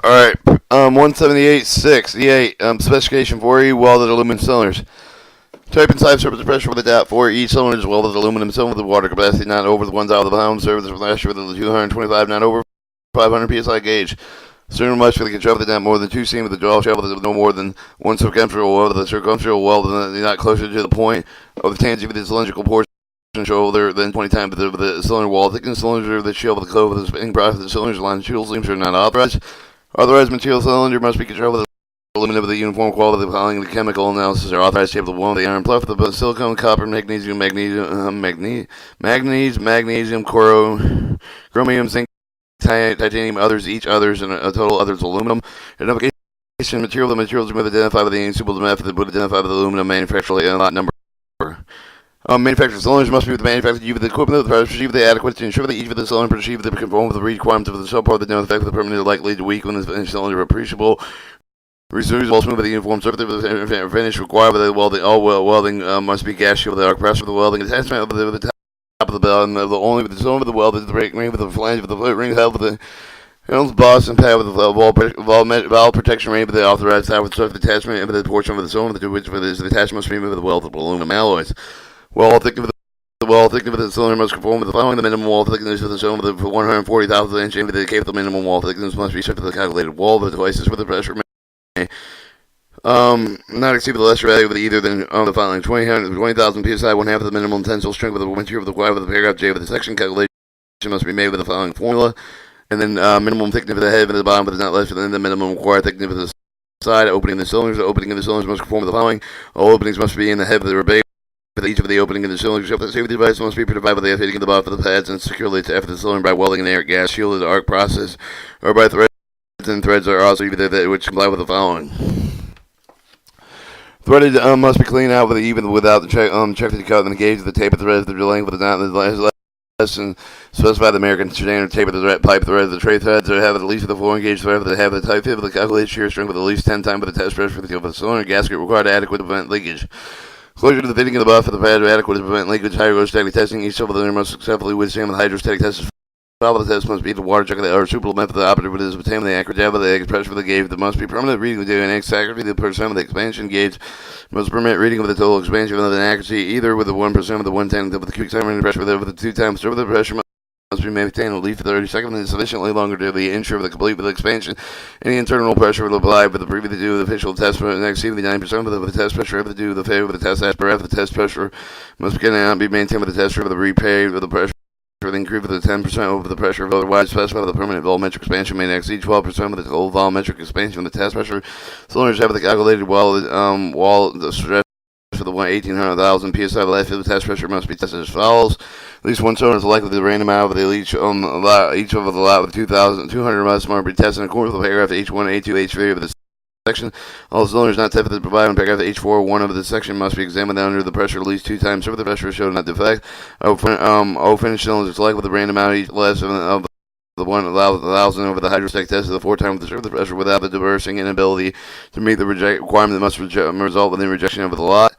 Alright, 178.6 E8, specification for welded aluminum cylinders. Type and size surface pressure with a DAP for each cylinder is welded aluminum cylinder with water capacity not over the 1,000 pound, surface pressure with a 225 not over 500 psi gauge. Cylinder must be control of the DAP more than 2 cm with the draw shaft with no more than 1 circumferential weld. The circumferential weld is not closer to the point of the tangent of the cylindrical portion shoulder than 20 times the cylinder wall. Thickness cylinder of the shield with the clove of the spinning product of the cylinder's line shield seams are not authorized. Authorized material cylinder must be controlled with aluminum with the uniform quality of following the chemical analysis are authorized to have the one of the iron plus the silicone, copper, magnesium, manganese, magnesium, chromium, zinc, titanium, others, each others, and a total others aluminum. Identification material. The materials are identified with the suitable method that would identify the aluminum manufacturer and lot number. Manufacturer cylinders must be with the manufacturer with the equipment of the pressure achieve the adequate to ensure that each of the cylinder achieve the conform with the requirements of the subpart that don't affect the permanent likely to weaken the cylinder appreciable. Resumes all smooth with the uniform surface of the finish required with the welding. All welding must be gas shield with the arc pressure of the welding attachment of the top of the belt and the only with the zone of the weld is the brake ring with the flange with the foot ring held with the boss and pad with the valve protection ring with the authorized side with surface attachment and with the portion of the zone with the which the attachment must be with the weld of aluminum alloys. Wall thickness of the cylinder must conform with the following. The minimum wall thickness of the zone with the 140,000 inch and with the capable minimum wall thickness must be set to the calculated wall. The devices for the pressure may not exceed the lesser value of either than the following 20,000 psi, one half of the minimum tensile strength of the material of the required with the paragraph J with the section calculation must be made with the following formula, and then minimum thickness of the head and the bottom, but is not less than the minimum required thickness of the side. Opening the cylinders. The opening of the cylinders must conform with the following. All openings must be in the head of the rebate. With each of the opening of the cylinder, except the safety device must be provided with the fitting of the bottom of the pads and securely to after the cylinder by welding an air gas shielded arc process or by threads, and threads are also either which comply with the following. Threaded must be cleaned out with even without the check to cut and the gauge of the tape of the threads, the length of the less and specify the American standard tape of the pipe thread. The tray threads that have at least the flooring gauge thread that have the type fit with the calculated shear strength with at least 10 times with the test pressure for the cylinder gasket required adequate to prevent leakage. Closure to the fitting of the buff of the pad are adequate to prevent leakage. Hydrostatic testing. Each cylinder must successfully withstand the hydrostatic test. Follow the test must be the water check or suitable method. The operative is obtain the accurate depth of the egg pressure for the gauge. There must be permanent reading of the accuracy. The percent of the expansion gauge must permit reading of the total expansion of the accuracy either with the 1% of the 1/10 of the cubic centimeter pressure with the 2 times over the pressure must be maintained at least for 30 seconds and sufficiently longer to be ensure the complete with the expansion. Any internal pressure will apply with the previous to do the official test for next exceeding the 90% of the test pressure of the do the favor with the test aspirate. The test pressure must cannot be maintained with the test for the repay with the pressure. The increase with the 10% over the pressure of otherwise specified the permanent volumetric expansion may exceed 12% of the total volumetric expansion of the test pressure. Cylinders have the calculated wall the stress for the 1800,000 psi. The life of the test pressure must be tested as follows. At least one cylinder is likely to random out of each of the lot with 2,200 must be tested in accordance with the paragraph H1, A2, H3 of the section. All cylinders not tested provided in paragraph H4, one of the section must be examined under the pressure at least 2 times. Over the pressure is shown not defect. All finished cylinders selected with a random out each less of the 1,000 over the hydrostatic test of the 4 times the surface pressure without the diversing inability to meet the requirement that must result in the rejection of the lot.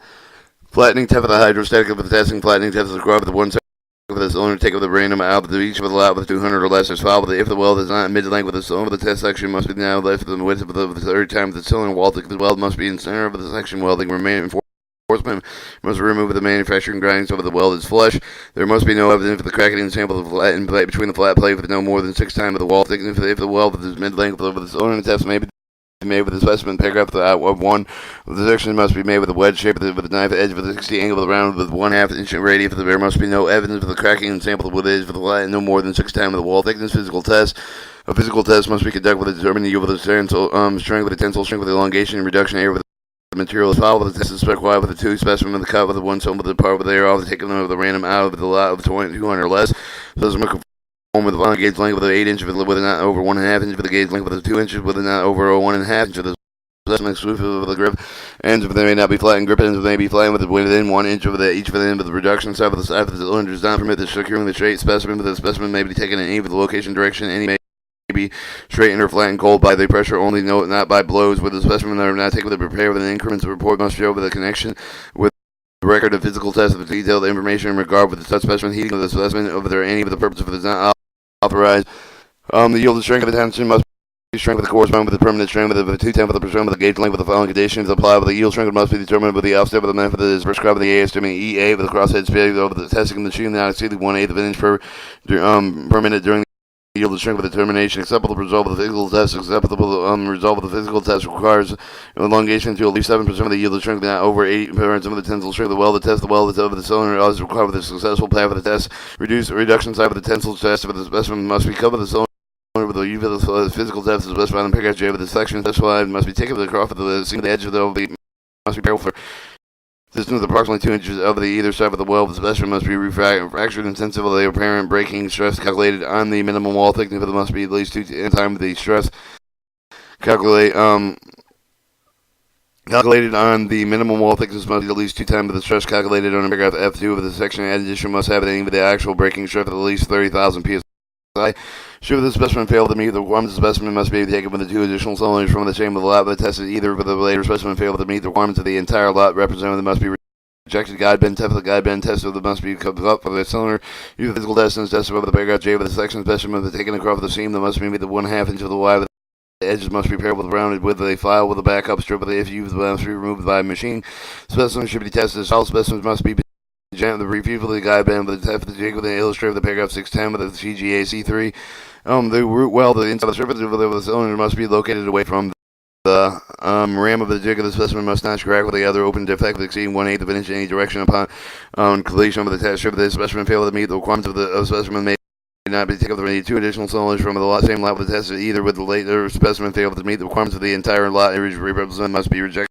Flattening test of the hydrostatic of the testing. Flattening test is required with the 1 second of the cylinder. Take of the random out of each of the lot with 200 or less is followed. If the weld is not mid-length with the cylinder, the test section must be now less than the width of the 3rd time the cylinder wall. The weld must be in center of the section. Welding remaining enforcement must remove the manufacturing grinding so that the weld is flush. There must be no evidence for the cracking and sample of the flattened plate between the flat plate with no more than 6 times of the wall thickness. If the weld is mid-length over the cylinder, the test may be made with the specimen paragraph of 1. The section must be made with a wedge shape with the knife edge with a 60 angle of the round with 1/2 inch radius. There must be no evidence for the cracking and sample with it for the flat no more than 6 times of the wall thickness. Physical test. A physical test must be conducted with a determined yield of the tensile strength with a tensile strength with elongation and reduction area with the material is followed. The test is required with the 2 specimen with the cut with the 1 cylinder with the part with the air off the taken of the random out of the lot of 200 or less. So with the gauge length with an 8 inch with a not over 1/2 inch with the gauge length with 2 inches with a not over 1/2 inch of the specimen exclusive of the grip ends if they may not be flat and grip ends may be flat within 1 inch of each of the end of the reduction side of the side of the cylinder does not permit the securing the straight specimen, but the specimen may be taken in any of the location direction. Any may be straightened or flattened cold by the pressure only, not by blows. With the specimen that are not taken with the prepare with an increments, the report must show with a connection with the record of physical test of the detailed information in regard with the such specimen heating of the specimen over there any of the purpose of it is not authorized. The yield and strength of the tension must strength with the corresponding with the permanent strength with the 2/10 of the percent with the gauge length with the following conditions apply with the yield strength must be determined with the offset with the method that is prescribed with the ASTM EA with the crosshead speed over the testing machine not exceeding 1/8 of an inch per minute during the yield strength with determination acceptable result of the physical test acceptable result of the physical test requires elongation to at least 7% of the yield strength not over 80% of the tensile strength of the weld. The test the weld of the cylinder is required with a successful path of the test. Reduction side of the tensile test of the specimen must be covered with the cylinder with the physical depth is specified in paragraph J with the section specified must be taken with the cross of the seam of the edge of the must be parallel for distance approximately 2 inches of the either side of the weld. The specimen must be fractured intensively. The apparent breaking stress calculated on the minimum wall thickness of it must be at least 2 times the stress calculated on the minimum wall thickness must be at least 2 times the stress calculated on paragraph F2 of the section. In addition, must have any with the actual breaking stress of at least 30,000 psi. Should the specimen fail to meet the requirements, the specimen must be taken with the 2 additional cylinders from the chamber of the lot that tested either with the later specimen fail to meet the requirements of the entire lot represented that must be rejected. Guide bend test. The guide bend test that must be cut up for the cylinder. Use the physical test tested over the paragraph J with the section specimen taken across the seam that must be the 1/2 inch of the Y. The edges must be paired with rounded with a file with a backup strip of the if used must be removed by machine. Specimens should be tested. All specimens must be the review for the guide bend with the test of the jig with the illustrator of the paragraph 610 with the CGAC3. The root weld, the inside of the surface of the cylinder must be located away from the ram of the jig of the specimen must not crack with the other open defect exceeding 1/8 of an inch in any direction upon completion of the test strip. The specimen fail to meet the requirements of the specimen may not be taken with the 2 additional cylinders from the same lot with the test either with the later specimen fail to meet the requirements of the entire lot average representative must be rejected.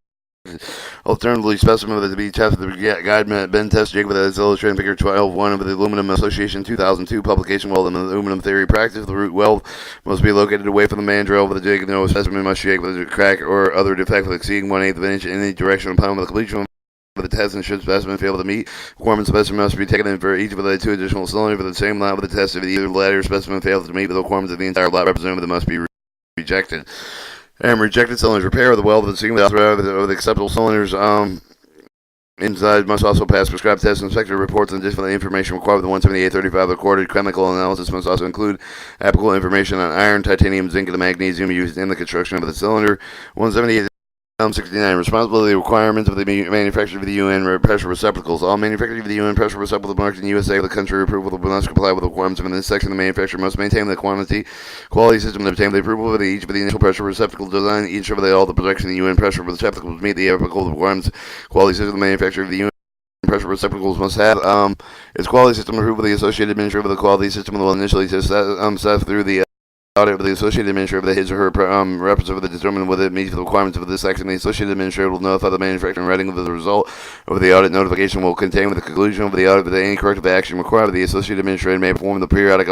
Alternatively, specimen with the be tested the guide bend test jig with as illustrated in figure 12.1 of the Aluminum Association 2002 publication weld and aluminum theory practice. The root weld must be located away from the mandrel with the jig. No specimen must shake with a crack or other defect exceeding 1/8 of an inch in any direction upon the completion of the test. And should specimen fail to meet requirements, specimen must be taken in for each of the 2 additional cylinders for the same lot with the test. If either latter specimen fails to meet the requirements of the entire lot representative must be rejected. And rejected cylinders repair of the weld of the seam of the acceptable cylinders inside must also pass prescribed test inspector reports and additional information required with the 17835 recorded chemical analysis must also include applicable information on iron, titanium, zinc, and magnesium used in the construction of the cylinder. 178 69. Responsibility requirements of the manufacturer of the UN pressure receptacles. All manufacturers of the UN pressure receptacles marked in USA with the country approval must comply with the requirements in this section. The manufacturer must maintain the quality system to obtain the approval of each of the initial pressure receptacle design. Each of all the production of the UN pressure receptacles meet the applicable requirements. Quality system. The manufacturer of the UN pressure receptacles must have its quality system approved by the Associated Administrator of the Quality System will initially set through the audit of the Associated Administrator of his or her representative to determine whether it meets the requirements of this section. The Associated Administrator will notify the manufacturer in writing of the result of the audit. Notification will contain with the conclusion of the audit that any corrective action required. The Associated Administrator may perform the periodic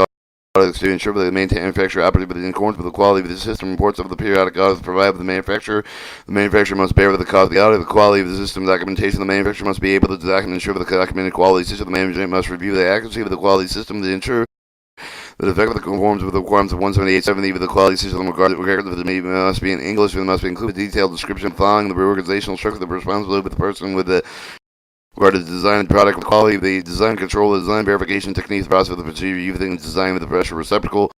audits to ensure that the manufacturer operates in accordance with the quality of the system. Reports of the periodic audits provided by the manufacturer. The manufacturer must bear with the cost of the audit. The quality of the system documentation. The manufacturer must be able to document and ensure that the documented quality system. The management must review the accuracy of the quality system to ensure the effect conforms with the requirements of 178.70 with the quality system regardless of the meeting must be in English and must be included a detailed description following the organizational structure of the responsibility of the person with the regard to the design and product with quality of the design control, the design verification techniques, the process of the procedure, using the design of the pressure receptacle,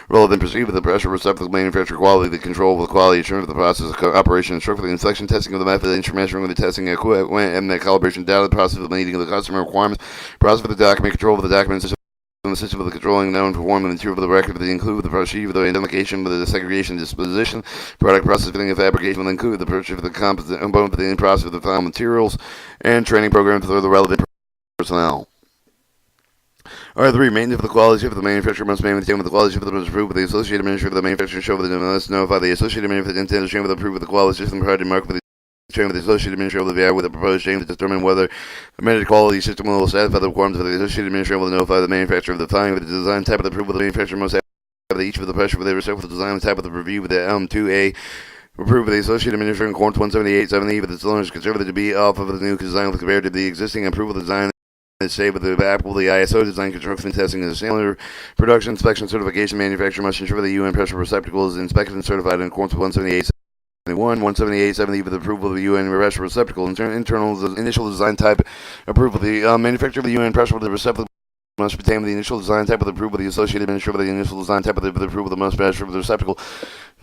relevant procedure with the pressure receptacle, manufacturer quality, the control of the quality assurance of the process of operation, instruct for the inspection, testing of the method, measuring of the testing equipment, and the calibration data, the process of the meeting of the customer requirements, process for the document, control of the document system. The system of the controlling known perform the material of the record that include the procedure of the identification of the segregation disposition, product process fitting and fabrication will include the purchase of the composite component for the process of the final materials, and training programs for the relevant personnel. R3. Maintenance of the quality of the manufacturer must maintain with the quality system that was approved with the Associated Administrator of the manufacturer show that must notify the Associated Administrator intended to with approved with the quality system prior to mark with the chain of the Associated Administrator of the VI with a proposed change to determine whether the amended quality system will satisfy the requirements of the Associated Administrator will notify the manufacturer of the following with the design type of the approval. The manufacturer must have each of the pressure for the respective design type of the review with the 2A approved by the Associated Administrator in accordance 178.70 with the cylinders considered to be off of the new design compared to the existing approval design. Say with the applicable the ISO design construction testing of the cylinder production inspection certification. Manufacturer must ensure the UN pressure receptacle is inspected and certified in accordance with 178.70 with approval of the UN pressure receptacle. Internal initial design type approval. The manufacturer of the UN pressure receptacle must obtain the initial design type of the approval of the Associated Administrator of the initial design type of the approval of the must pressure of the receptacle.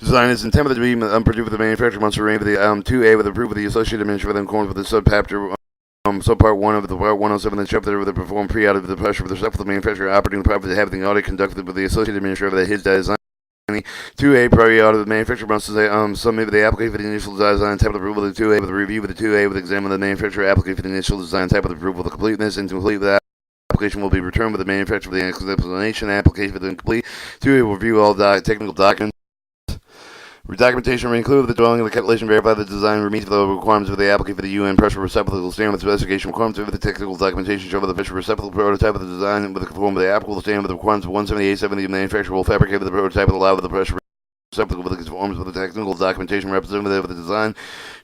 Design is intended to be produced with the manufacturer must remain with the 2A with approval of the associated administrator in accordance with the subpart 1 of the part 107 the chapter with the perform pre-audit of the pressure with respect to the manufacturer operating property to have the audit conducted with the associated administrator that his design 2A prior audit of the manufacturer must submit the application for the initial design type of approval of the 2A with a review with the 2A with examine the manufacturer application for the initial design type of approval of the completeness and to complete the application will be returned with the manufacturer with the explanation application for the complete 2A will review all technical documents. Documentation will include the drawing of the calculation, verify the design, meets the requirements of the applicant for the UN pressure receptacle standard with specification requirements of the technical documentation show the pressure receptacle prototype of the design with the conform of the applicable standard with the requirements of 17870. The manufacturer will fabricate the prototype and allow with the pressure receptacle with the conforms with the technical documentation representative of the design.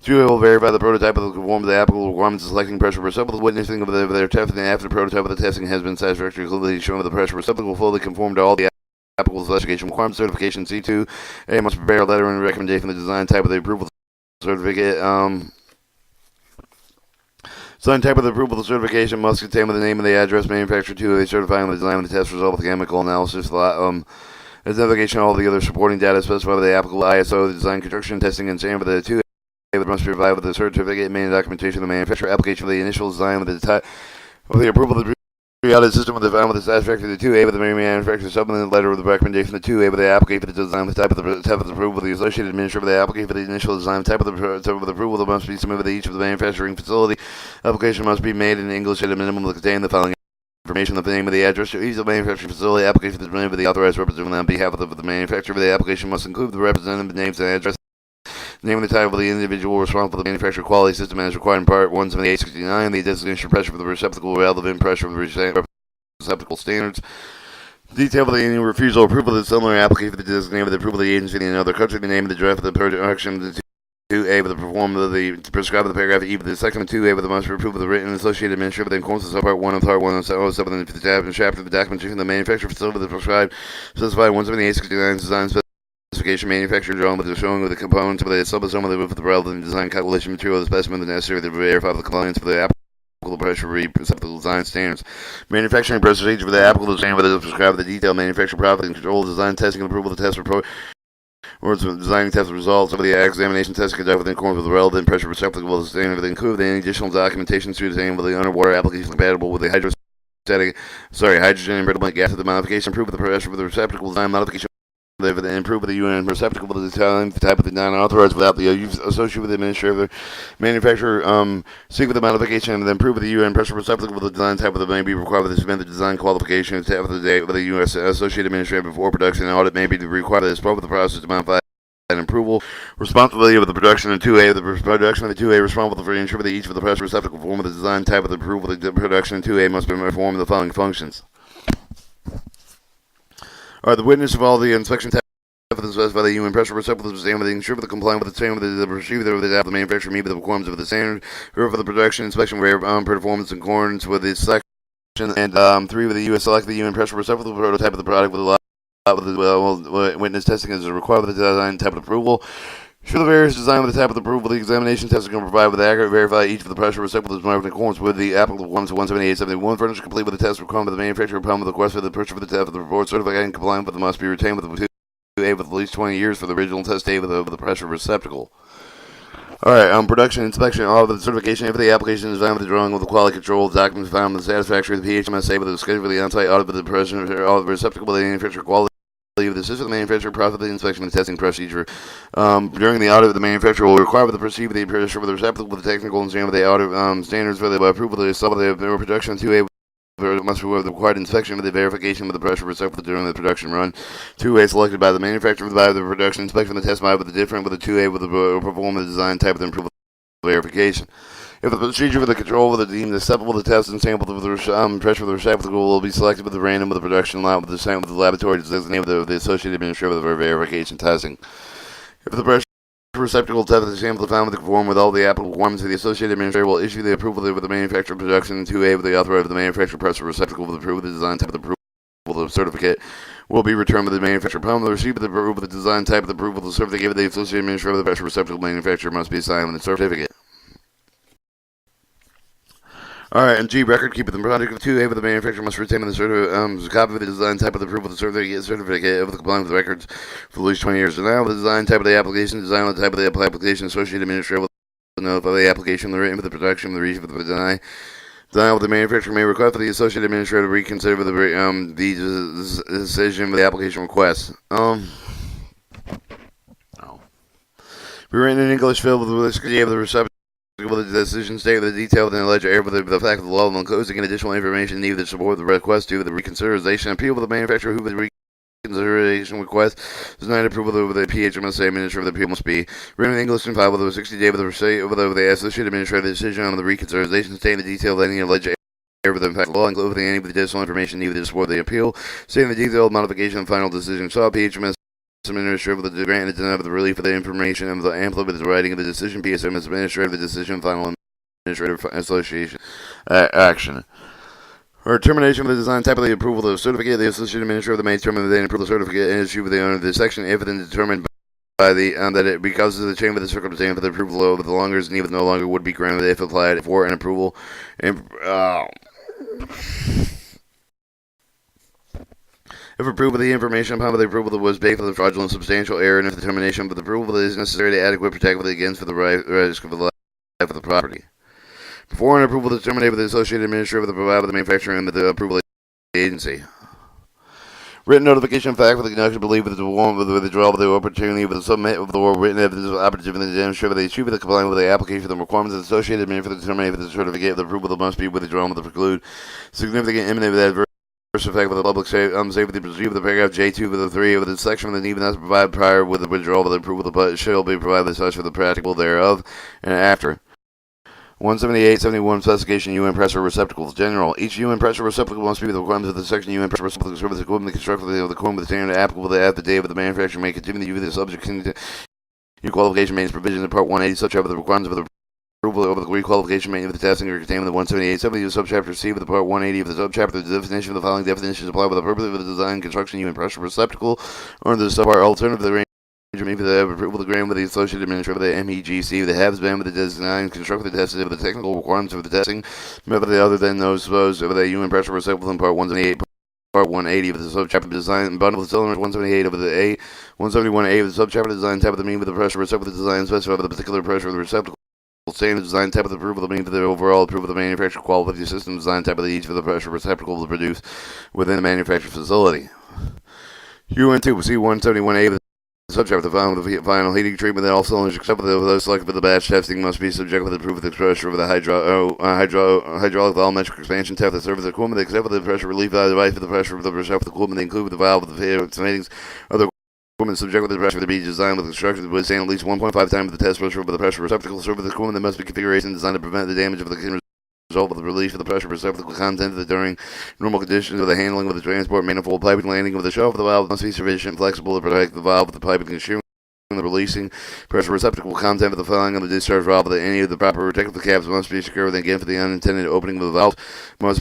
2 will verify the prototype of the conform of the applicable requirements of selecting pressure receptacle, witnessing of their testing after the prototype of the testing has been satisfactorily shown the pressure receptacle fully conform to all the applicable specification requirements. Certification C2 A must prepare a letter and recommendation for the design type of the approval certificate. Design type of the approval certification must contain the name and the address manufacturer 2 certifying the design of the test result with the chemical analysis. Identification of all the other supporting data specified by the applicable ISO, the design, construction, testing, and standard for the 2 must be provided with the certificate, main documentation of the manufacturer application for the initial design with the type of the approval of the pre-audit system with the found with the satisfactory of the 2A with the manufacturer supplement letter with the recommendation of the 2A with the application for the design the type of the approval with the associated administrator with the application for the initial design type of the approval that must be submitted to each of the manufacturing facility. Application must be made in English at a minimum to contain the following information of the name of the address to each of the manufacturing facility. Application is submitted with the authorized representative on behalf of the manufacturer. The application must include the representative names and address. Name and the title of the individual responsible for the manufacturer quality system as required in part 17869. The designation pressure for the receptacle relevant pressure for the receptacle standards. Detail of the annual refusal approval of the similar application for the designated of the approval of the agency in another country. The name of the draft of the production of the 2A with the perform of the prescribed of the paragraph E with the section of 2A with the must approval of the written associated administrator in accordance with part 1 of part 107 and the chapter of the documentation of the manufacturer facility with the prescribed specified 17869 design specification manufacturer drawing with the showing of the components of the subassembly with the relevant design calculation material, the specimen, the necessary to verify the compliance for the applicable pressure receptacle design standards. Manufacturing procedure for the applicable design with the prescribed the detailed manufacturer profit and control design testing and approval of the test report or designing test results of the examination test conducted in accordance with the relevant pressure receptacle standard that include any additional documentation to design with the underwater application compatible with the hydrogen embrittlement gas of the modification proof of the pressure for the receptacle design modification and improve with the UN receptacle with the type of the non-authorized without the use associated with the administrator of the manufacturer. Seek with the modification and then improve with the UN pressure receptacle with the design type of the may be required with the submit the design qualification type of the date with the US associated administrator before production and audit may be required as part of the process to modify and approval. Responsibility of the production of 2A, the production of the 2A responsible for ensuring that each of the pressure receptacle form of the design type of the approval of the production of 2A must perform the following functions. The witness of all the inspection tests specified by the UN pressure receptacle exam with the ensure the compliance with the same with the procedure of the manufacturer meet with the requirements of the standard. For the production inspection performance in accordance with the selection and 3 with the US select the UN pressure receptacle prototype of the product with the witness testing as required with the design type of approval. Should the various design with the type of approval, the examination testing can provide with accurate verify each of the pressure receptacles marked in accordance with the applicable requirements of 17871. Furniture complete with the test requirement of the manufacturer upon the request for the pressure for the test of the report certified and compliant with the must be retained with the 2A with at least 20 years for the original test date with the pressure receptacle. Production inspection, all of the certification if the application is designed with the drawing with the quality control documents found with the satisfactory of the PHMSA with the schedule for the on-site audit with the pressure all the receptacle with the manufacturer quality. The assist of the manufacturer process the inspection and testing procedure. During the audit, the manufacturer will require the procedure the pressure with the receptacle with the technical and standard with the audit standards for the approval of the sub of the production 2A must be the required inspection with the verification with the pressure receptacle during the production run. 2A selected by the manufacturer by the production inspection the test by with the different with the 2A with the perform the design type of the approval verification. If the procedure for the control of the deemed acceptable, the test and sample of the pressure of the receptacle will be selected with the random with the production lot with the same with the laboratory designated with the associated administrator with the verification testing. If the pressure receptacle test of the sample found with the conform with all the applicable requirements, the associated administrator will issue the approval with the manufacturer production 2A with the authorized of the manufacturer pressure receptacle with the approval of the design type of the approval of the certificate will be returned with the manufacturer upon the receipt of the approval of the design type of the approval of the certificate with the associated administrator of the pressure receptacle manufacturer must be assigned with the certificate. Alright, and G, record keeper. The product of 2A with the manufacturer must retain the copy of the design type of the proof of the certificate of the compliance with records for at least 20 years. So now the design type of the application, design of the type of the application, associated administrator will notify the application, the written for the production, the reason for the design. Design what the manufacturer may request for the associated administrator to reconsider the decision of the application request. Be written in English, filled with the reception. With the decision state with the detail within the ledger error with the fact of the law and enclosing additional information needed to support the request to the reconsideration appeal with the manufacturer who the reconsideration request does not approve of the PHMSA administrator of the appeal must be written in English and filed with a 60-day with the receipt of the associated administrative decision on the reconsideration stating the detail of any alleged error with the fact of the law including any of the additional information needed to support the appeal stating the detailed modification and final decision saw PHMSA administrator of the grant and denial of the relief of the information and the amplitude of the writing of the decision. PSM is administrator of the decision. Final administrative association action. Or termination of the design type of the approval of the certificate. The associate administrator may determine that they approve the certificate and issue with the owner of the section if then determined by the that it because of the change of the circumstance for the approval of the longer is needed no longer would be granted if applied for an approval. If approval of the information upon the approval was based on the fraudulent substantial error, and if the determination of the approval is necessary to adequate protect against for the risk of the life of the property. Before an approval is terminated with the associated administrator of the provider of the manufacturer and the approval agency. Written notification of fact with the connection belief with the warrant with the withdrawal of the opportunity with the submit of the written evidence of opportunity to demonstrate the issue with the complying with the application for the requirements of the associated administrator for the termination of the certificate of the approval that must be withdrawn with the preclude significant imminent adverse effect with the public safety procedure of the paragraph J2 with the 3 of the section that even has provided prior with the withdrawal of the approval but shall be provided as such for the practical thereof and after. 178-71 specification UN pressure receptacles. General. Each UN pressure receptacle must be with the requirements of the section UN pressure receptacle service equipment constructed of the equipment with the standard applicable at the day of the manufacturer may continue to use the subject to qualification maintenance provisions in Part 180 such as the requirements of the approval of the requalification maintenance of the testing are contained in the 178-70 of subchapter C with the Part 180 of the subchapter. The definition of the following definitions apply with the purpose of the design construction UN pressure receptacle or the subpart alternative of the range. For the approval of the grant with the associated administrator of the MEGC that has been with the design constructed the tested of the technical requirements of the testing method other than those supposed of the UN pressure receptacle in Part 178. Part 180 of the subchapter design bundle of cylinders 178 of the A 171A of the subchapter design type of the mean with the pressure receptacle design specified the particular pressure of the receptacle. Standard design type of the approval of the mean for the overall approval of the manufacturer quality system design type of the each for the pressure receptacle to produce within the manufacturing facility. UN2 C171A of the subject of the final heating treatment that all cylinders except for those selected for the batch testing must be subject to the proof of the pressure of the hydraulic volumetric expansion test the surface equipment except for the pressure relief device for the pressure of the receptacle equipment include the valve of the fittings of the equipment subject to the pressure to be designed with construction to withstand at least 1.5 times the test pressure of the pressure receptacle surface equipment that must be configuration designed to prevent the damage of the result of the release of the pressure receptacle content that during normal conditions of the handling of the transport manifold piping landing of the shelf of the valve must be sufficient flexible to protect the valve of the piping consumer the releasing pressure receptacle content of the filling of the discharge valve that any of the proper protective caps must be secured again for the unintended opening of the valve must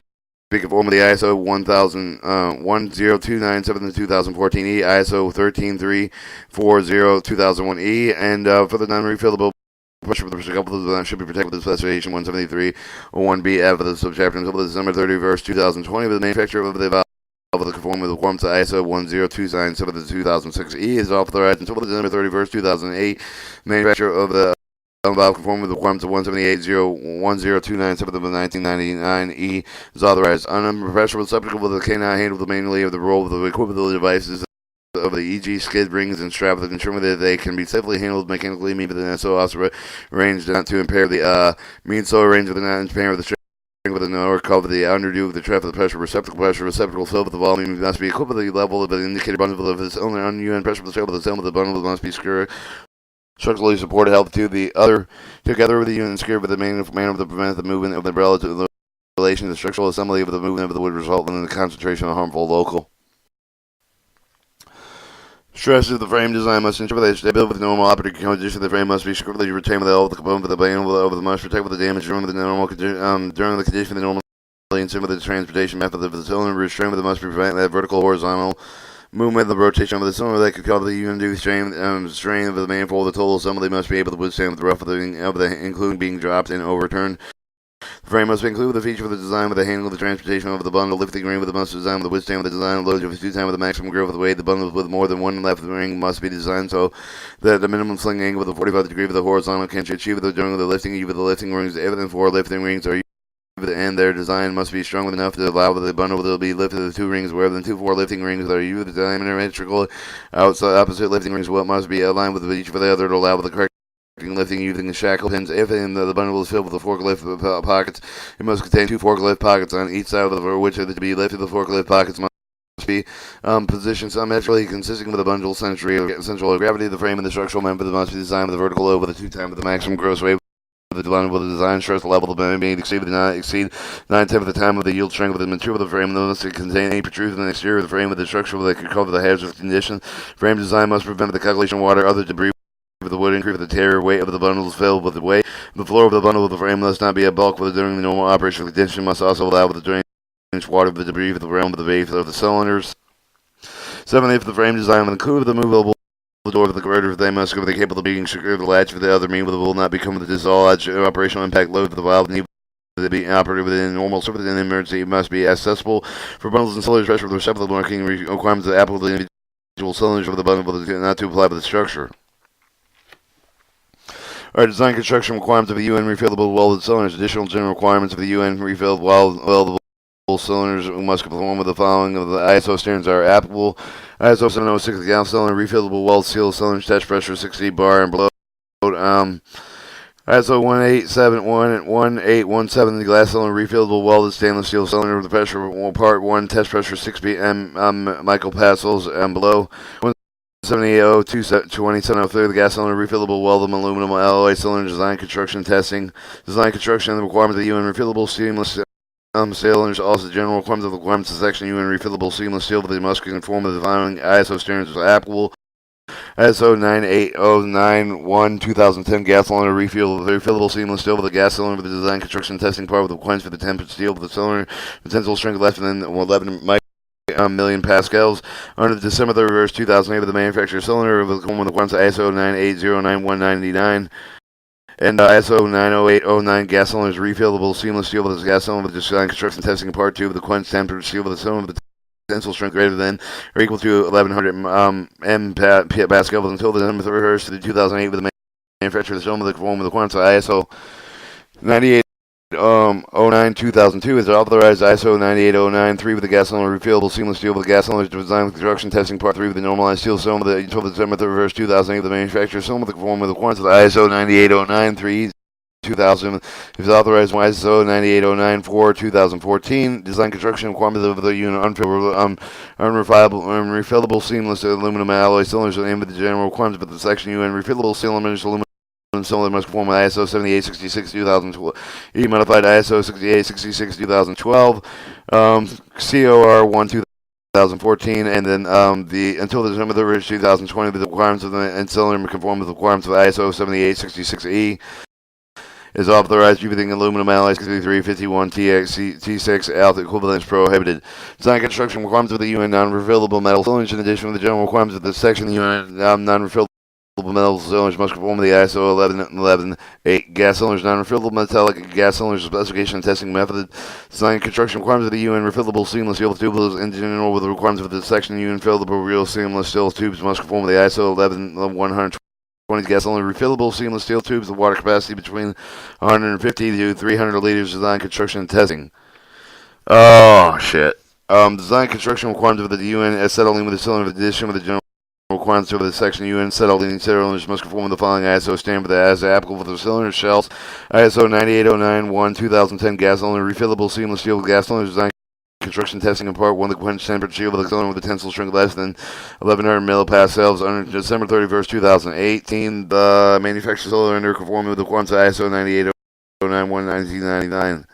be conform with the ISO 10297 2014 E, ISO 13340 2001 E, and for the non-refillable pressure for the receptacle should be protected with the specification 17301B F of the subchapter until December 31st, 2020 with the manufacturer of the valve of the conforming with the requirements of ISO 10297 of the 2006 E is authorized until December 31st, 2008. Manufacturer of the valve conforming with the requirements of 178-10297 of the 1999 E is authorized. Unnumbered pressure receptacle that cannot handle the manually of the roll of the equipment of the devices of the e.g. skid rings and straps that ensure that they can be safely handled mechanically mean within SO also range not to impair the mean so range within not impair the string with an or cover the underdo of the trap of the pressure receptacle filled with the volume must be equipped with the level of the indicated bundle of its only UN pressure of the of the cell of the bundle must be secured structurally supported held to the other together with the unit secured with the manner to prevent the movement of the umbrella to the relation to the structural assembly of the movement of the would result in the concentration of harmful local. Stresses of the frame design must ensure that it's stable with the normal operating condition. The frame must be securely retained with all of the components of the band over the must protect with the damage during the normal during the condition of the normal and with the transportation method of the cylinder restraint with must be prevent that vertical horizontal movement of the rotation of the cylinder that could cause the undue strain of the manifold. The total assembly must be able to withstand the rough of the including being dropped and overturned. The frame must include the feature of the design with the handling of the transportation of the bundle, lifting ring with the must design with the withstand with the design load of 2 times with the maximum growth of the weight. The bundle with more than one left ring must be designed so that the minimum sling angle with a 45-degree with the horizontal can be achieved during the lifting. Even the lifting rings, evident for lifting rings are and their design must be strong enough to allow the bundle to be lifted to 2 rings rather than 2 4 lifting rings that are used diametrically outside opposite lifting rings. What must be aligned with each of the other to allow the correct lifting using the shackle pins. If the bundle is filled with the forklift pockets, it must contain 2 forklift pockets on each side of the which are to be lifted. The forklift pockets must be positioned symmetrically, consisting with the bundle's central of gravity. The frame and the structural member must be designed with a vertical load with a 2 times with the maximum gross weight. The design stress level of the being exceed 9/10 of the time of the yield strength of the material of the frame. Unless it contain any protrusion in the exterior of the frame with the structure that could cover the hazardous condition. Frame design must prevent the calculation of water, other debris of the wood, increase the tear weight of the bundle is filled with the weight. The floor of the bundle of the frame must not be a bulk with during the normal operational condition. Must also allow the drainage water of the debris of the realm of the base of the cylinders. 7. If the frame design will include the movable the door of the converter, they must be capable of being secured. The latch for the other mean will not become the dissolved operational impact load for the valve need to be operated within normal service in emergency. It must be accessible for bundles and cylinders pressure with respect marking requirements of the applicable individual cylinders of the bundle not to apply with the structure. Our design construction requirements of the UN refillable welded cylinders. Additional general requirements of the UN refilled weldable cylinders must conform with the following of the ISO standards are applicable. ISO 706 the gallon cylinder, refillable weld seal cylinders, test pressure 60 bar and below. ISO 1871 and 1817 the glass cylinder, refillable welded stainless steel cylinder with the pressure part 1, test pressure 6 micropascals and below. 17802 the gas cylinder, refillable welded aluminum alloy cylinder, design construction testing. Design construction and the requirements of the UN refillable seamless cylinders. Also, general requirements of the requirements of section UN refillable seamless steel, but they must conform to the following ISO standards are applicable. ISO 98091 2010 gas cylinder refillable seamless steel with a gas cylinder with the design construction testing part with the requirements for the tempered steel with the cylinder, the tensile strength less than 11 million pascals. Under the December 31st, 2008, of the manufacturer cylinder with the requirements of ISO 9809199. And ISO 90809 gas cylinders refillable seamless steel with a gas cylinder with design construction testing part 2 with the quenched tempered steel with a cylinder with the tensile strength greater than or equal to 1100 pascals until the December 31st, 2008 with the manufacturer of the cylinder with the requirements of ISO 9809 2002 is authorized. ISO 98093 with the gas cylinder refillable seamless steel with the gas cylinder design construction testing part 3 with the normalized steel cylinder until December 31st, 2008 with the manufacturer cylinder with the conform with the requirements of the ISO 98093 2000 is authorized. ISO 98094 2014 design construction requirements of the unit unrefillable seamless aluminum alloy cylinders and with the general requirements of the section UN refillable cylinders aluminum cylinder must conform with ISO 7866 2012, modified ISO 6866 2012, COR 1 2014, and then until December 31st, 2020, the requirements of the cylinder conform with the requirements of ISO 7866E. Is authorized using aluminum alloys 6351 T6 alpha equivalents prohibited. Design construction requirements of the UN non-refillable metal cylinders. In addition to the general requirements of this section, the UN non-refillable metal cylinders must conform to the ISO 11118 gas cylinders, non-refillable metallic gas cylinders specification and testing method. Design construction requirements of the UN refillable seamless steel tubes in general with the requirements of this section. UN fillable real seamless steel tubes must conform to the ISO 11120 gas cylinder refillable seamless steel tubes. The water capacity between 150 to 300 liters. Design construction and testing. Oh shit. Design construction requirements of the UN acetylene with the cylinder in addition with the general requirements of the section UN acetylene cylinders must conform to the following ISO standard as applicable for the cylinder shells. ISO 98091 2010 gas cylinder refillable seamless steel gas cylinder design construction testing in part 1 the quench temperature shield with a cylinder with a tensile strength less than 1100 millipascals under December 31st 2018. The manufacturer cylinder conforming with the requirements of ISO 98091 1999.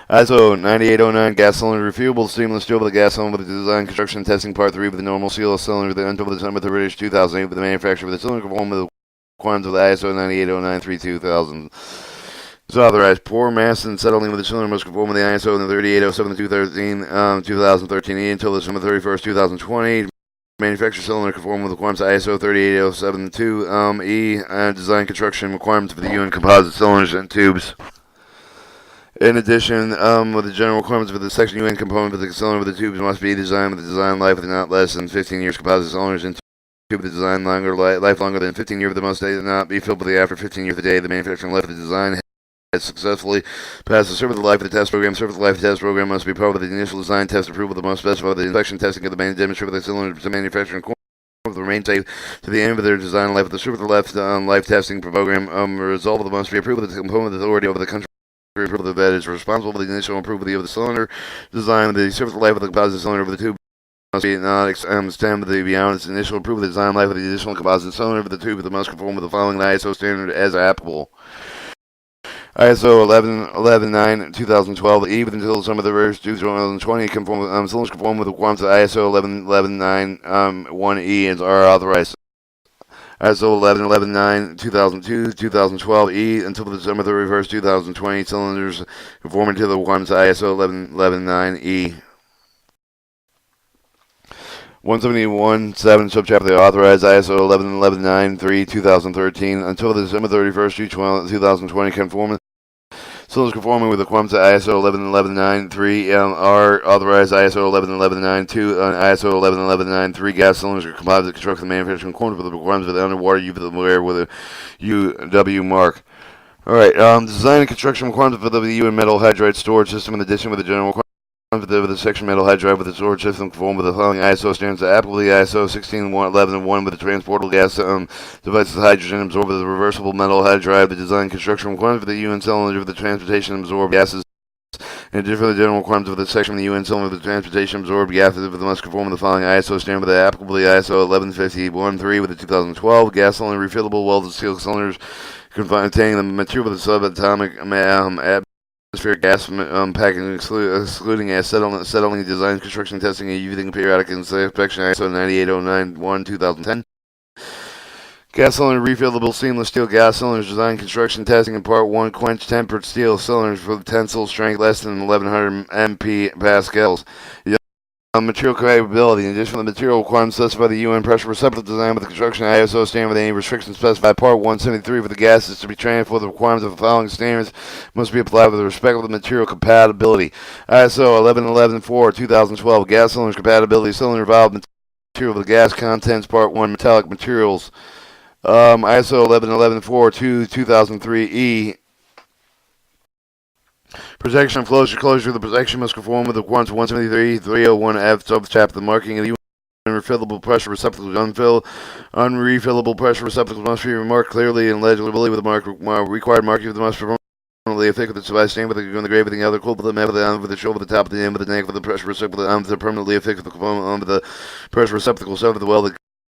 ISO 9809 gas cylinder refillable seamless steel with a gas cylinder with the design construction testing part 3 with the normal seal cylinder until December 31st 2008 with the manufacturer with the cylinder conforming with the requirements of the ISO 9809 2000. Is authorized. Pour mass and settling with the cylinder must conform with the ISO 3807 2013 until December 31st 2020. manufacture cylinder conforming with the requirements of ISO 38072 design construction requirements for the UN composite cylinders and tubes. In addition, with the general requirements for the section UN component of the cylinder with the tubes must be designed with the design life of not less than 15 years. Composite cylinders and tube with the design life longer than 15 years, but the most not be filled with the after 15 years of the day the manufacturing life of the design has successfully passed the service life of the test program. Service life of the test program must be part of the initial design test approval. The most specified the inspection testing of the main demonstrate the cylinder to manufacturing to remain safe to the end of their design life of the service life testing program. Result of the must be approved with the component authority over the country. Approval that is responsible for the initial approval of the cylinder design of the service life of the composite cylinder of the tube must be not extend beyond its initial approval of the design life of the additional composite cylinder of the tube that must conform with the following ISO standard as applicable. ISO 11.9/2012, even until some of the rare 2020 cylinders conform with the requirements of ISO 11.9 and are authorized. ISO 11.9/2002, 2012 until December 31st, 2020 cylinders conforming to the requirements of ISO 11.9 171.7 subchapter the authorized ISO 11.9/3 2013 until December 31st, 2020 conforming cylinders conforming with the requirements of ISO 11.9/3 are authorized ISO 11.9/2 and ISO 11.9/3 gas cylinders are composite construction manufacturing according to the requirements of the underwater UW with a UW mark. Alright, design and construction requirements for the UN metal hydride storage system in addition with the general requirements for the section metal hydride with the storage system conform with the following ISO standards. Applicable ISO 16.11.1 with the transportable gas devices hydrogen absorber the reversible metal hydride. The design construction requirements for the UN cylinder for the transportation absorbed gases. In addition to the general requirements of the section of the UN cylinder for the transportation absorbed gases with the must conform with the following ISO standard. The applicable ISO 1150.1.3 with the 2012 gas cylinder refillable welded steel cylinders containing the material with the subatomic atmospheric gas packaging excluding acetylene design, construction, testing, and using periodic inspection ISO 9809-1 2010. Gas cylinder refillable stainless steel gas cylinders design, construction, testing in part 1 quench tempered steel cylinders for the tensile strength less than 1100 MP pascals. Material capability. In addition to the material requirements specified the UN pressure receptacle design with the construction ISO standard with any restrictions specified part 173 for the gases to be transported. The requirements of the following standards must be applied with respect to the material compatibility. ISO 11.11.4 2012 gas cylinders compatibility cylinder valve material with the gas contents part 1 metallic materials. ISO 11.11.4 2003 protection and closure. The protection must conform with the requirements 173.301F subchapter. The marking of the unrefillable pressure receptacles. Unrefillable pressure receptacles must be marked clearly and legibly with the required marking of the must permanently affixed with the device stand with the grave with the other cool with the map with the shoulder with the top of the end with the neck with the pressure receptacle with the permanently affixed with the component on the pressure receptacle so with the welded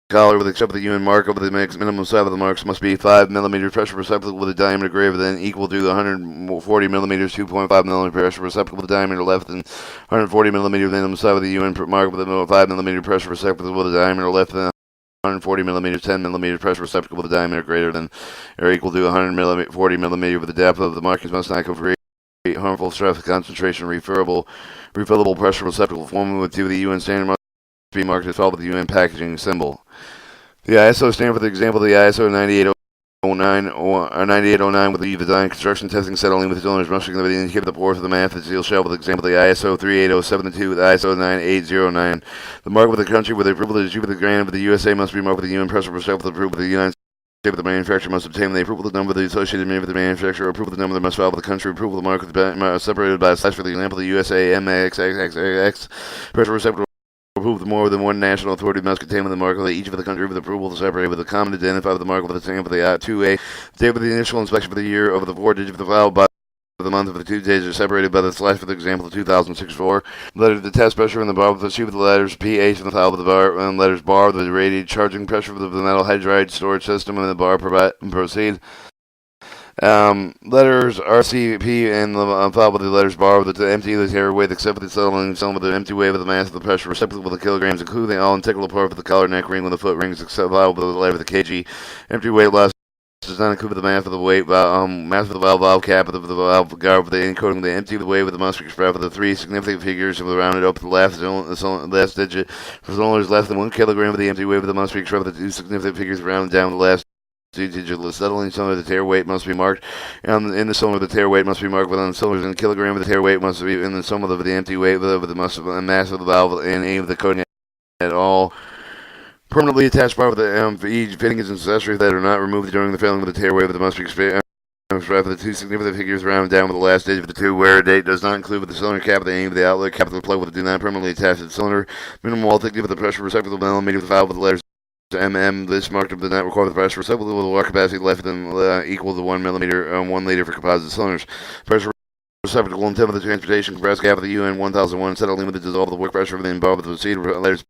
collar with except for the UN mark over the minimum size of the marks must be 5 mm pressure receptacle with a diameter greater than equal to the 140 mm 2.5 mm pressure receptacle with a diameter less than 140 mm minimum size of the UN mark with a 5 mm pressure receptacle with a diameter less than 140 mm 10 mm pressure receptacle with a diameter greater than or equal to 140 mm with the depth of the markings must not create harmful stress concentration refillable pressure receptacle forming with the UN standard must be marked as well with the UN packaging symbol. The ISO standard for the example of the ISO 9809 with the design, construction, testing, settling with the cylinders must indicate the pores of the math steel shell with the example of the ISO 3807-2 with the ISO 9809. The mark with the country with the approval is with the grant of the USA must be marked with the UN pressure receptacle with the approval of the United States. The manufacturer must obtain the approval of the number of the associated name of the manufacturer, approval of the number that must file with the country, approval of the mark with the separated by a slash for the example of the USA MXXX pressure receptacle. Approve of more than one national authority must contain with the mark of each of the country with approval to separate with a common identifier with the mark of the same for the 2A. Date of the initial inspection for the year of the 4 digit of the file by the month of the 2 days are separated by the slash for the example of 2006-4. Letter of the test pressure in the bar with the sheet with the letters PH in the file with the bar and letters bar with the radiated charging pressure for the metal hydride storage system and the bar proceed. Letters RCP and the file with the letters bar with the empty the carry weight except for the settling with the empty weight of the mass of the pressure receptacle with the kilograms including all integral part for the collar neck ring with the foot rings except file with the letter of the kg empty weight less does not include the mass of the weight, mass of the valve cap of the valve guard, the encoding the empty the weight with the must be expressed with the three significant figures of the rounded up to the last digit. For cylinders less than 1 kilogram of the empty weight with the must be expressed with the two significant figures rounded down to the last digit. The settling cylinder, the tare weight must be marked. In the cylinder, the tare weight must be marked within the cylinders. In a kilogram of the tare weight must be in the sum of the empty weight with the mass of the valve and any of the coating at all. Permanently attached part of the for each fittings and accessories that are not removed during the filling of the tare weight with the must be expressed for the two significant figures rounded down with the last digit of the two. Wear date does not include with the cylinder cap, the aim of the outlet cap of the plug with the do not permanently attach to the cylinder. Minimum wall thickness of the pressure receptacle millimeter with the valve with the letters this marked up does not require the pressure receptacle with a water capacity less than equal to 1 millimeter, 1 liter for composite cylinders. Pressure receptacle intent of the transportation compressed cap of the UN 1001 settling with the dissolve the work pressure of the involved with the seed letters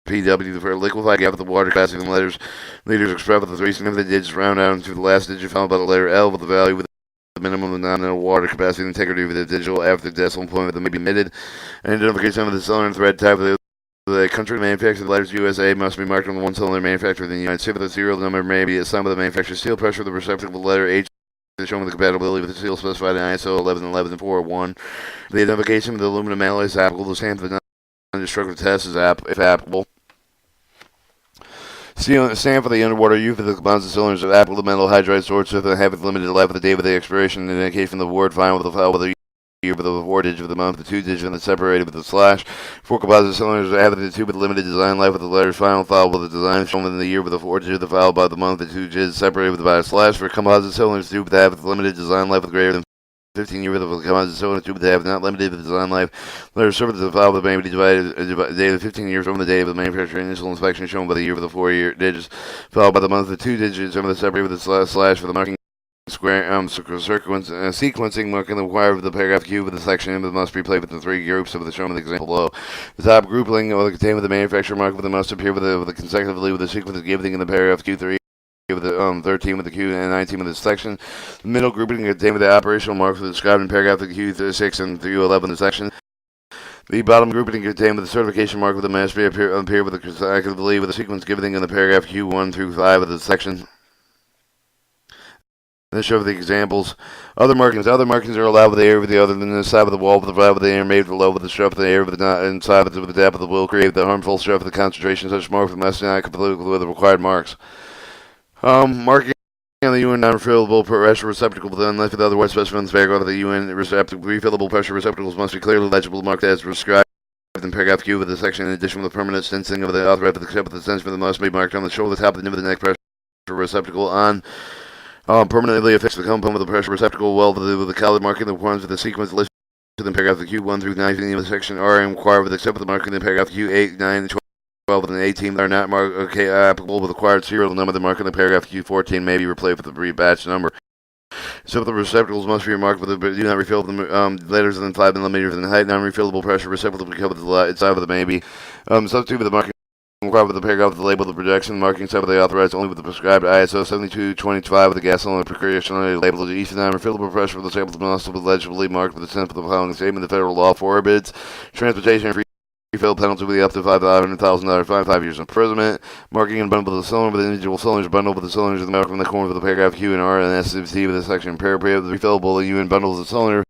PW for liquefied gap with the water capacity and letters expressed with the three significant digits round out into the last digit followed by the letter L with the value with the minimum of nominal water capacity and integrity with the digital after the decimal point that may be emitted. And identification of the cylinder thread type of the country manufacturer, the letters USA must be marked on the one cylinder manufactured in the United States. The serial number may be assigned by the manufacturer's seal pressure. The receptacle letter H is shown with the compatibility with the seal specified in ISO 1111-401. The identification of the aluminum alloy is applicable. The stamp of the non-destructive test is if applicable. Stamp for the underwater use of the composite cylinders of applicable metal hydride storage with a having limited life of the date of the expiration. Indication of the word final with the file with the year with the 4 digit of the month, the 2 digit and the separated with the slash. 4 composite cylinders are having the 2 with limited design life with the letters final file with the design shown within the year with the 4 digit of the file by the month, the 2 digits separated by a slash. For composite cylinders, 2 with have limited design life with greater than 15 years with the composite cylinder, 2 with have not limited the design life. Letters served to the file with the may be divided date of 15 years from the date of the manufacturing initial inspection shown by the year with the 4 year digits, followed by the month, the 2 digits, some of the separated with the slash for the marking. Sequencing marking the required of the paragraph Q with the section must be played with the 3 groups of the shown in the example below. The top grouping will contain with the manufacturer mark with the must appear with the consecutively with the sequence given in the paragraph Q3 with the 13 with the Q and 19 with the section. The middle grouping contain with the operational marks described in paragraph Q6 and through 11 in the section. The bottom grouping contain with the certification mark with the must appear with the consecutively with the sequence given in the paragraph Q1 through 5 of the section. Let's show the examples. Other markings. Other markings are allowed with the air with the other than the side of the wall with the valve with the air made below with the strap of the air with the inside with the depth of the will create the harmful strap of the concentration. Such marks must not completely with the required marks. Marking on the UN non-refillable pressure receptacle unless otherwise specified in the paragraph of the UN refillable pressure receptacles must be clearly legible marked as prescribed in paragraph Q with the section in addition with the permanent stencing of the authorized with the stencing that must be marked on the shoulder, the top of the nib of the neck pressure receptacle on. Permanently affix the component with the pressure receptacle well with the colored marking the requirements of the sequence listed in paragraph Q1 through 19 of the section are required with except for the marking in paragraph Q8, 9, 12, and 18 that are not applicable with the required serial number. The mark in the paragraph Q14 may be replaced with the rebatch number. So the receptacles must be marked with the do not refill the letters than 5 millimeters in height. Non-refillable pressure receptacle will be covered with the inside of the maybe. Substitute with the marking. Required with the paragraph with the label of the projection marking set with the authorized only with the prescribed ISO 7225 with the gas cylinder precautionary label of each non-refillable pressure with the sample must be legibly marked with the sense of the following statement. The federal law forbids transportation and refill penalty with up to $500,000 fine, 5 years imprisonment. Marking and bundle with the cylinder with the individual cylinders bundled with the cylinders in the mark from the corner of the paragraph Q and R and SFC with the section paragraph the refillable the UN bundles of the cylinder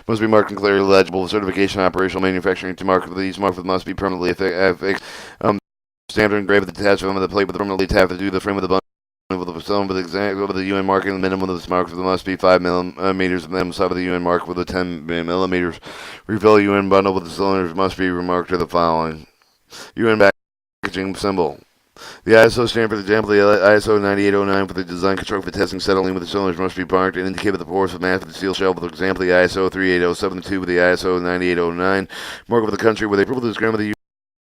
must be marked and clearly legible with certification operational manufacturing to mark with these marks must be permanently affixed. Stamped or engraved with the attachment of the plate with the permanently tapped to do the frame of the bundle with the cylinder with the UN marking. The minimum of this mark must be 5 millimeters. The minimum side of the UN mark with the 10 millimeters. Refill UN bundle with the cylinders must be remarked to the following. UN packaging symbol. The ISO standard for example, the ISO 9809 for the design control for testing settling with the cylinders must be marked and indicate with the porous of mass of the steel shell. For example, the ISO 38072 with the ISO 9809 mark with the country where they approve the gram of the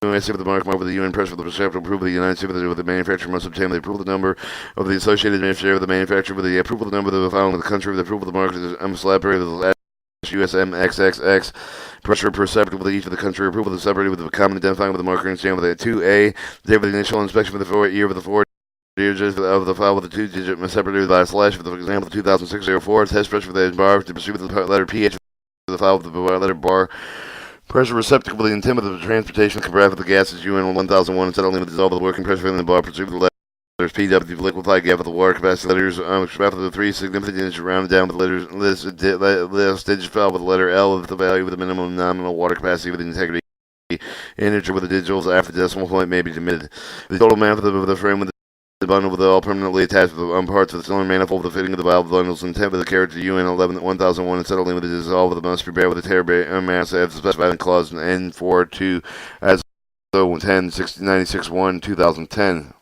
USA with the mark with the UN pressure with the receptacle approval of the United States with the manufacturer must obtain the approval number of the associated administrator of the manufacturer with the approval number of the following of the country with the approval of the mark separated with the USMXXX pressure perceptible with each of the country approval is separated with the common identifying with the marker and stand with the 2A date with the initial inspection for the 4 year with the 4 digits of the file with the 2 digit separated by a slash for example the 2006-04 test pressure for the bar to pursue with the letter PH for the file with the letter bar. Pressure receptacle with the intent of the transportation compressed with the gases UN 1001 and settling with dissolve the working pressure in the bar pursued with the letters PW for liquefied gas with the water capacity letters after the three significant digits rounded down with the letters list digit file with the letter L with the value with the minimum nominal water capacity with the integrity integer with the digits after the decimal point may be omitted. The total amount of the frame with the bundle with all permanently attached with the parts of the cylinder manifold with the fitting of the valve bundles and 10 with the character UN 1001 and settling with the dissolve with the must prepare with the terabyte mass as specified in clause N42 as 10 96 1 2010.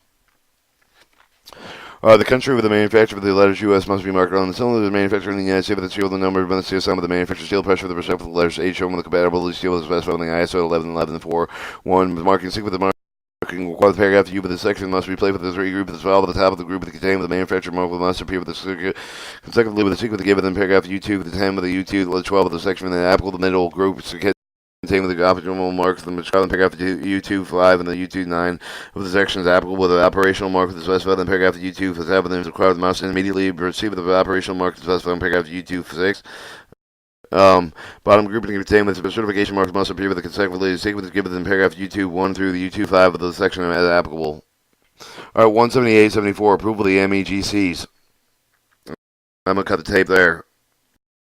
The country with the manufacturer of the letters U.S. must be marked on the cylinder. The manufacturer in the United States with the seal, the number of the steel sign with the manufacturer steel pressure with the respect for the letters H shown with the compatibility steel is specified in the ISO 111141. The marking sync with the marking required the paragraph U with the section must be played with the three group of the valve at the top of the group with the contained with the manufacturer mark with must appear with the consecutively with the sequence given in paragraph U2 with the 10 with the U2 the 12 with the section and the applicable the middle group contained with the operational marks the child paragraph U2 5 and the U2 9 with the sections applicable with the operational mark with the specified in paragraph U2 for 7 and required the mouse and immediately proceed with the operational mark specified in paragraph U2 for 6. Bottom grouping contained with the certification marks must appear with the consecutively sequence given in paragraph U2 1 through the U2 5 with the section as applicable. Alright, 178.74 approval of the MEGCs. I'm gonna cut the tape there.